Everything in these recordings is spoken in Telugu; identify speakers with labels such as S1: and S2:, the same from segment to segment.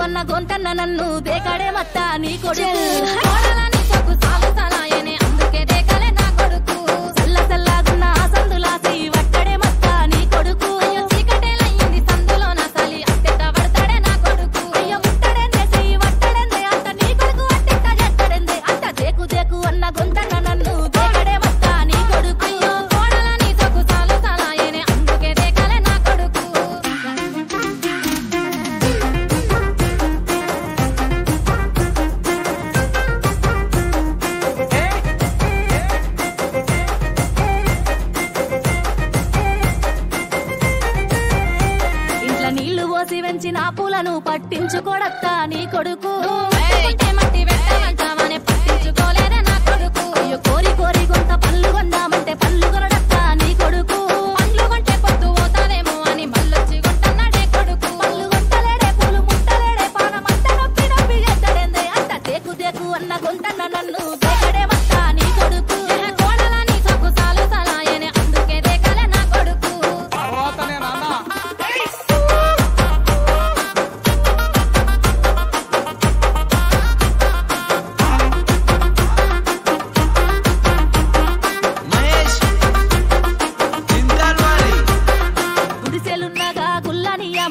S1: అన్న గొంతన్న నన్ను దేకడే మత్త నీ కొడుకు కోడలని సొక్కు సాగుతానాయనే అందుకే దేకలే నా కొడుకు సల్ల సల్లగున్న సందులాసి వట్టడే మత్త నీ కొడుకు అయ్యో చీకటేలయ్యింది సందులో నా సలి అట్టెట్ట పడతాడే నా కొడుకు అయ్యో ముట్టడేందే చెయ్యి వట్టడేందే అంత నీ కొడుకు అట్టెట్ట చేస్తాడేందే అంత దేకు దేకు అన్న గొంతన్న నన్ను దేకడే మత్త నీ కొడుకు అయ్యో కోడలని సొక్కు సాగుతానాయనే అందుకే దేకలే నా కొడుకు వెంచిన పూలను పట్టించుకోడత్తా నీ కొడుకు మట్టి పెట్టమంటామనే పట్టించుకోలేదే నా కొడుకు అయ్యో కోరి కోరి కొంత పళ్ళు కొందామంటే పళ్ళు కొనడత్తా నీ కొడుకు పళ్ళు కొంటే పొద్దు పోతాదేమో అని మళ్ళొచ్చి కొంటన్నాడే కొడుకు పళ్ళు కొంటలేడే పూలు ముట్టలేడే పానమంతా నొప్పి నొప్పి చేస్తాడేందే అంత దేకు దేకు అన్న గొంతన్న నన్ను దేకడే వస్తా నీ కొడుకు కోడలని సొక్కు సాలు సలాయనే అందుకే దేకలే నా కొడుకు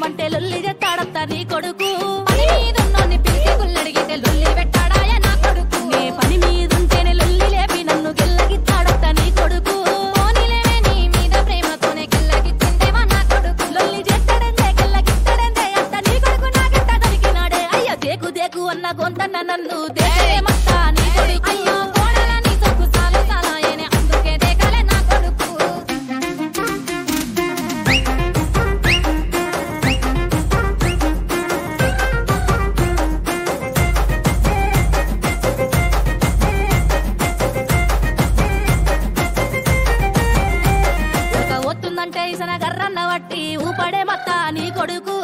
S1: అంటే లొల్లి చెత్తాడత్తా నీ కొడుకు పని మీదున్నోన్ని పిలిచి గుల్లడిగితే లొల్లి పెట్టాడాయ నా కొడుకు నే పని మీదుంటేనే లొల్లి లేపి నన్ను గిల్లగిత్తాడత్తా నీ కొడుకు పోనీలేవే నీ మీద ప్రేమతోనే గిల్లగిచ్చిందేవా నా కొడుకు లొల్లి చేస్తాడందే గిల్లగిత్తాడందే అంత నీ కొడుకు నాకెట్ట దొరికినాడే అయ్యో దేకు దేకు అన్న గొంతన్న నన్ను దేకలే మత్తా నీ కొడుకు అయ్యో కోడలని సొక్కు సాలు సాలాయనే అందుకే దేకలే నా కొడుకు గర్రన్న వట్టి ఊపడే మత్త నీ కొడుకు